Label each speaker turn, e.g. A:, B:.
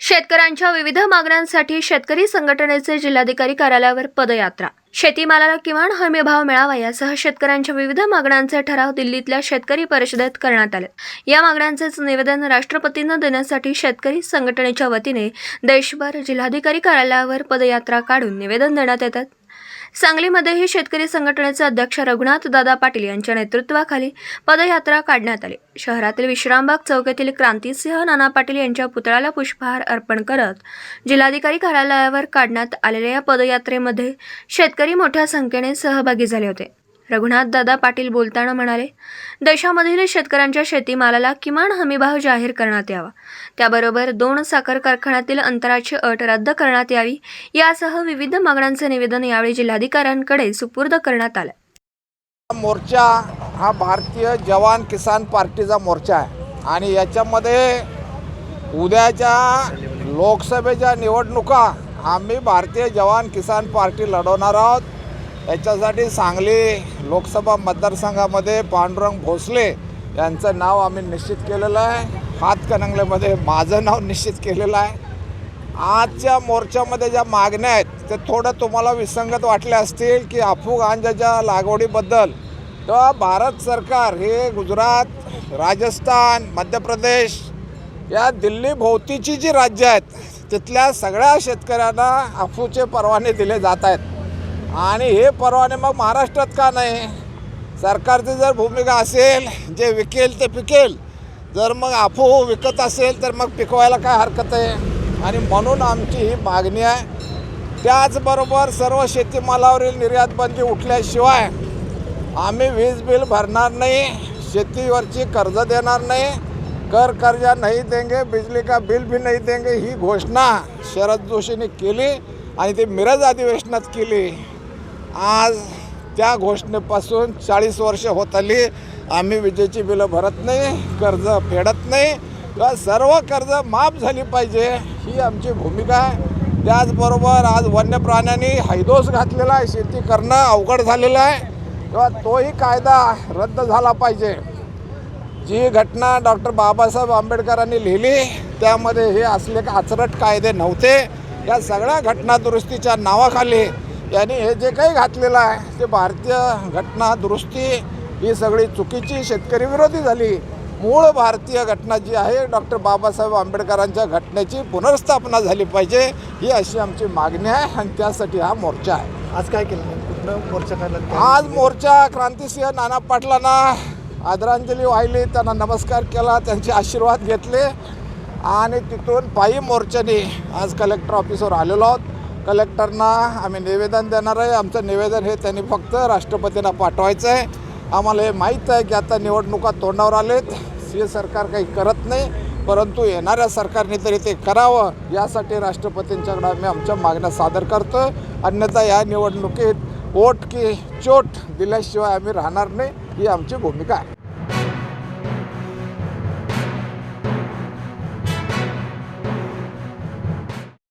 A: शेतकऱ्यांच्या विविध मागण्यांसाठी शेतकरी संघटनेचे जिल्हाधिकारी कार्यालयावर पदयात्रा। शेतीमालाला किमान हमी भाव मिळावा यासह शेतकऱ्यांच्या विविध मागण्यांचे ठराव दिल्लीतल्या शेतकरी परिषदेत करण्यात आले। या मागण्यांचे निवेदन राष्ट्रपतींना देण्यासाठी शेतकरी संघटनेच्या वतीने देशभर जिल्हाधिकारी कार्यालयावर पदयात्रा काढून निवेदन देण्यात येतात। सांगलीमध्येही शेतकरी संघटनेचे अध्यक्ष रघुनाथ दादा पाटील यांच्या नेतृत्वाखाली पदयात्रा काढण्यात आली। शहरातील विश्रामबाग चौक येथील क्रांतिसिंह नाना पाटील यांच्या पुतळ्याला पुष्पहार अर्पण करत जिल्हाधिकारी कार्यालयावर काढण्यात आलेल्या या पदयात्रेमध्ये शेतकरी मोठ्या संख्येने सहभागी झाले होते। रघुनाथ दादा पाटील बोलताना म्हणाले, देशामधील शेतकऱ्यांच्या शेतीमालाला किमान हमीभाव जाहीर करण्यात यावा, त्याबरोबर 2 साखर कारखान्यातील अंतराची अट रद्द करण्यात यावी यासह विविध मागण्यांचे निवेदन यावेळी जिल्हाधिकाऱ्यांकडे सुपूर्द करण्यात आले।
B: मोर्चा हा भारतीय जवान किसान पार्टीचा मोर्चा आहे आणि याच्यामध्ये उद्याच्या लोकसभेच्या निवडणुका आम्ही भारतीय जवान किसान पार्टी लढवणार आहोत। याच्यासाठी सांगली लोकसभा मतदारसंघामध्ये पांडुरंग भोसले यांचं नाव आम्ही निश्चित केलेलं आहे। हातकणंगलेमध्ये माझं नाव निश्चित केलेलं आहे। आजच्या मोर्चामध्ये ज्या मागण्या आहेत ते थोडं तुम्हाला विसंगत वाटले असतील की अफू गांजाच्या लागवडीबद्दल तेव्हा भारत सरकार हे गुजरात, राजस्थान, मध्य प्रदेश या दिल्ली भोवतीची जी राज्य आहेत तिथल्या सगळ्या शेतकऱ्यांना अफूचे परवाने दिले जात आहेत आणि हे परवाने मग महाराष्ट्रात का नाही? सरकारची जर भूमिका असेल जे विकेल ते पिकेल, जर मग अफू विकत असेल तर मग पिकवायला काय हरकत आहे? आणि म्हणून आमची ही मागणी आहे। त्याचबरोबर सर्व शेतीमालावरील निर्यात बंदी उठल्याशिवाय आम्ही वीज बिल भरणार नाही, शेतीवरची कर्ज देणार नाही, कर कर्जा नहीं देंगे, बिजली का बिल भी नहीं देंगे ही घोषणा शरद जोशींनी केली आणि ती मिरज अधिवेशनात केली। आज त्या घोषणेपासून 40 वर्ष होत आली, आम्ही विजेची बिलं भरत नाही, कर्ज फेडत नाही किंवा सर्व कर्ज माफ झाली पाहिजे ही आमची भूमिका आहे। त्याचबरोबर आज वन्य प्राण्यांनी हैदोस घातलेला आहे, शेती करणं अवघड झालेलं आहे किंवा तोही कायदा रद्द झाला पाहिजे। जी घटना डॉक्टर बाबासाहेब आंबेडकरांनी लिहिली त्यामध्ये हे असले आचरट कायदे नव्हते। या सगळ्या घटना दुरुस्तीच्या नावाखाली यांनी हे जे काही घातलेलं आहे ते भारतीय घटना दुरुस्ती ही सगळी चुकीची शेतकरी विरोधी झाली। मूळ भारतीय घटना जी आहे डॉक्टर बाबासाहेब आंबेडकरांच्या घटनेची पुनर्स्थापना झाली पाहिजे ही अशी आमची मागणी आहे आणि त्यासाठी हा मोर्चा आहे।
C: आज काय केलं? कुठलं मोर्चा काढला?
B: आज मोर्चा क्रांतिसिंह नाना पाटलांना आदरांजली वाहिली, त्यांना नमस्कार केला, त्यांचे आशीर्वाद घेतले आणि तिथून पायी मोर्चाने आज कलेक्टर ऑफिसवर आलेलो आहोत। कलेक्टरना आम्ही निवेदन देणार आहे। आमचं निवेदन हे त्यांनी फक्त राष्ट्रपतींना पाठवायचं आहे। आम्हाला हे माहीत आहे की आता निवडणुका तोंडावर आलेत, हे सरकार काही करत नाही, परंतु येणाऱ्या सरकारने तरी ते करावं यासाठी राष्ट्रपतींच्याकडे आम्ही आमच्या मागण्या सादर करतो। अन्यथा या निवडणुकीत वोट की चोट दिल्याशिवाय आम्ही राहणार नाही ही आमची भूमिका आहे।